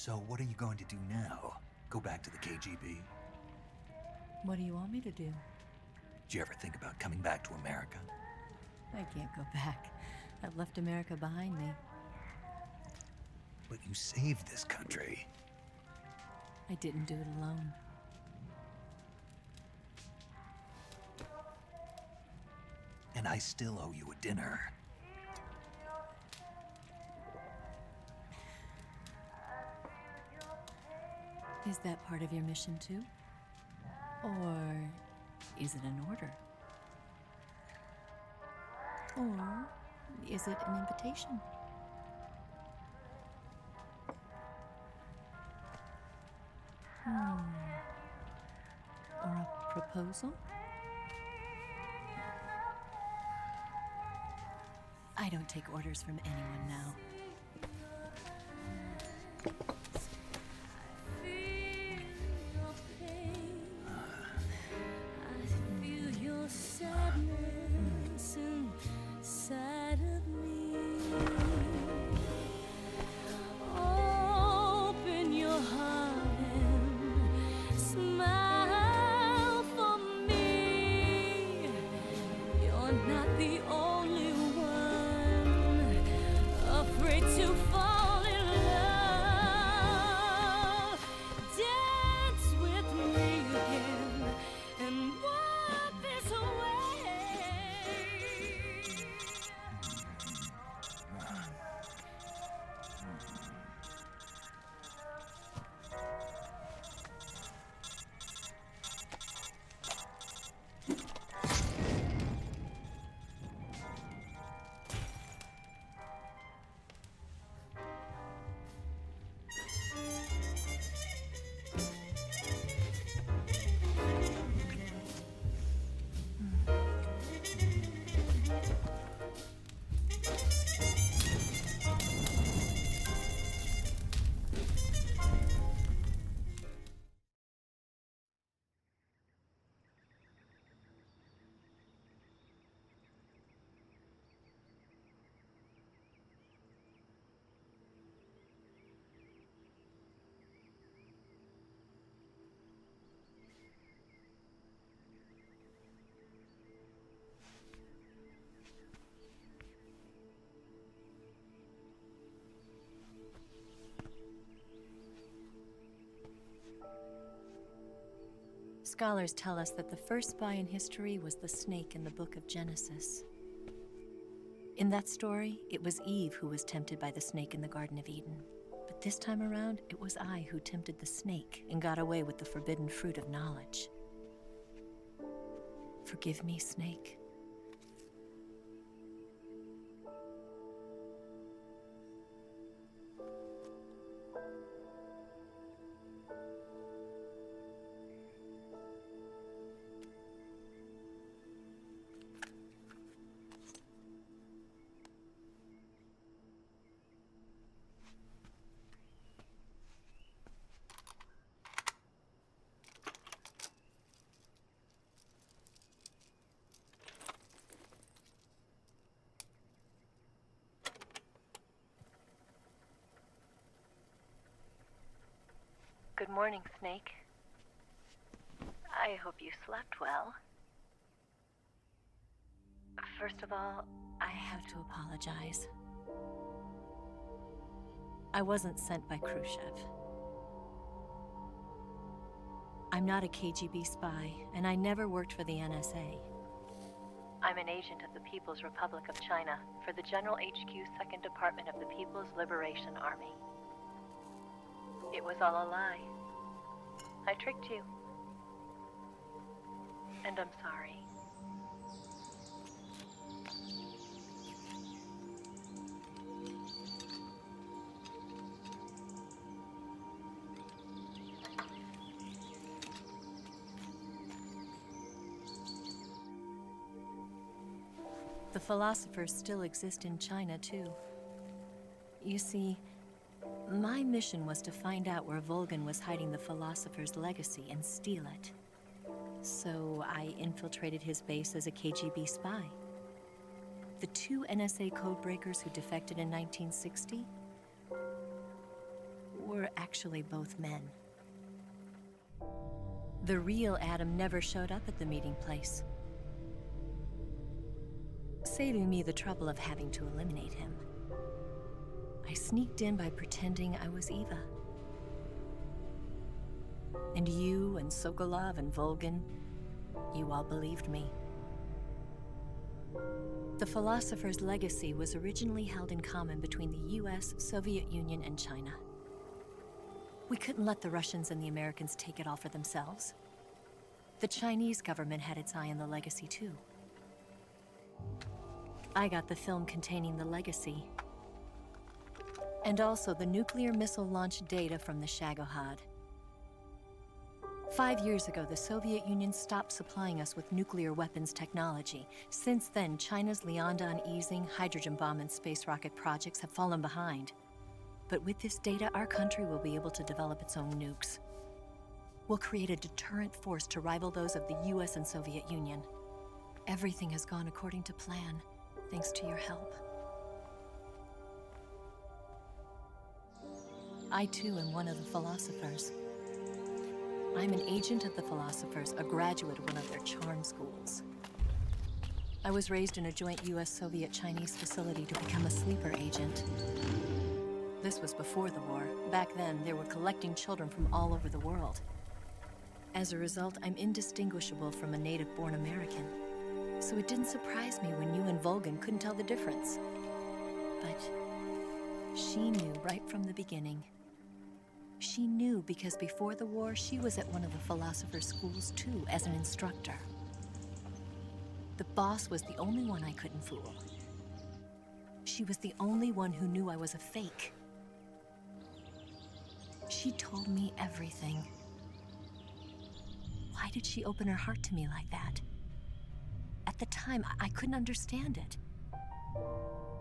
So what are you going to do now? Go back to the KGB? What do you want me to do? Did you ever think about coming back to America? I can't go back. I've left America behind me. But you saved this country. I didn't do it alone. And I still owe you a dinner. Is that part of your mission too? Or is it an order? Or is it an invitation? Or a proposal? I don't take orders from anyone now. Scholars tell us that the first spy in history was the snake in the book of Genesis. In that story, it was Eve who was tempted by the snake in the Garden of Eden. But this time around, it was I who tempted the snake and got away with the forbidden fruit of knowledge. Forgive me, snake. Good morning, Snake. I hope you slept well. First of all, I have to apologize. I wasn't sent by Khrushchev. I'm not a KGB spy, and I never worked for the NSA. I'm an agent of the People's Republic of China for the General HQ 2nd Department of the People's Liberation Army. It was all a lie. I tricked you. And I'm sorry. The philosophers still exist in China, too. You see, my mission was to find out where Volgin was hiding the Philosophers Legacy and steal it. So I infiltrated his base as a KGB spy. The 2 NSA codebreakers who defected in 1960 were actually actually both men. The real Adam never showed up at the meeting place, saving me the trouble of having to eliminate him. I sneaked in by pretending I was Eva. And you and Sokolov and Volgin, you all believed me. The Philosophers Legacy was originally held in common between the US, Soviet Union, and China. We couldn't let the Russians and the Americans take it all for themselves. The Chinese government had its eye on the legacy too. I got the film containing the legacy, and also the nuclear missile launch data from the Shagohod. 5 years ago, the Soviet Union stopped supplying us with nuclear weapons technology. Since then, China's Liaodong easing, hydrogen bomb, and space rocket projects have fallen behind. But with this data, our country will be able to develop its own nukes. We'll create a deterrent force to rival those of the US and Soviet Union. Everything has gone according to plan, thanks to your help. I too am one of the Philosophers. I'm an agent of the Philosophers, a graduate of one of their charm schools. I was raised in a joint US-Soviet-Chinese facility to become a sleeper agent. This was before the war. Back then, they were collecting children from all over the world. As a result, I'm indistinguishable from a native-born American. So it didn't surprise me when you and Volgin couldn't tell the difference. But she knew right from the beginning. She knew because before the war, she was at one of the Philosophers' schools too, as an instructor. The boss was the only one I couldn't fool. She was the only one who knew I was a fake. She told me everything. Why did she open her heart to me like that? At the time, I couldn't understand it.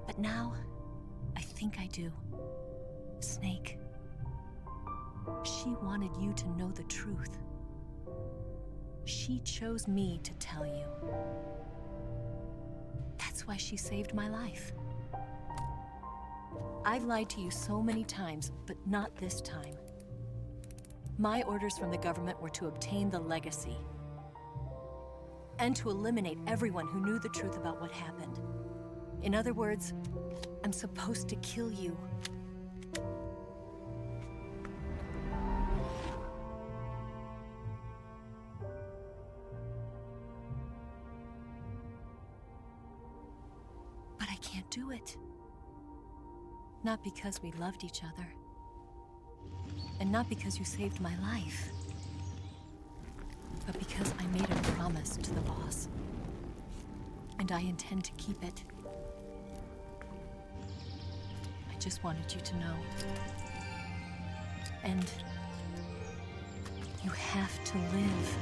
But now, I think I do. Snake. She wanted you to know the truth. She chose me to tell you. That's why she saved my life. I've lied to you so many times, but not this time. My orders from the government were to obtain the legacy and to eliminate everyone who knew the truth about what happened. In other words, I'm supposed to kill you. But I can't do it. Not because we loved each other. And not because you saved my life. But because I made a promise to the boss. And I intend to keep it. I just wanted you to know. And you have to live.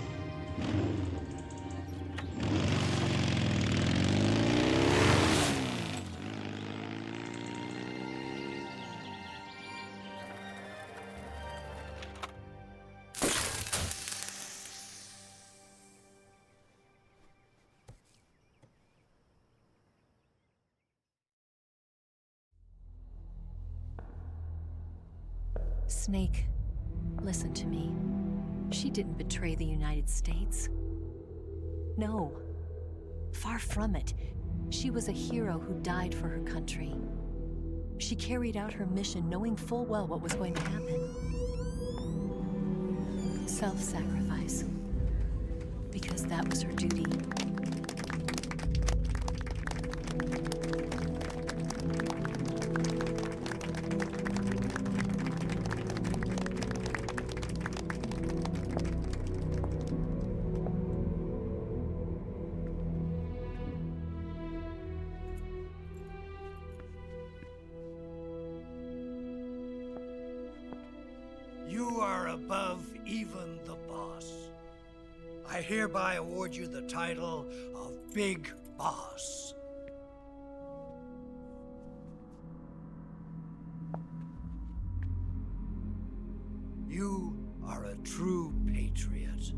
Snake, listen to me. She didn't betray the United States. No, far from it. She was a hero who died for her country. She carried out her mission knowing full well what was going to happen. Self-sacrifice. Because that was her duty. You are above even the boss. I hereby award you the title of Big Boss. You are a true patriot.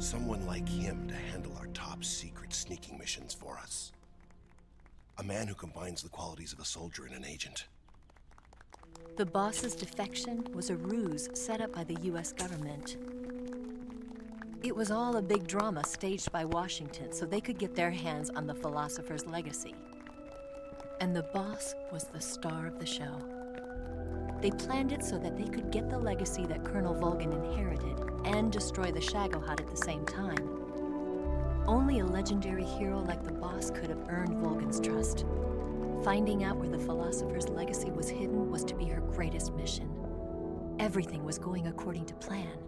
Someone like him to handle our top secret sneaking missions for us. A man who combines the qualities of a soldier and an agent. The boss's defection was a ruse set up by the US government. It was all a big drama staged by Washington so they could get their hands on the Philosopher's Legacy. And the boss was the star of the show. They planned it so that they could get the legacy that Colonel Volgin inherited and destroy the Shagohod at the same time. Only a legendary hero like the boss could have earned Volgin's trust. Finding out where the Philosopher's Legacy was hidden was to be her greatest mission. Everything was going according to plan.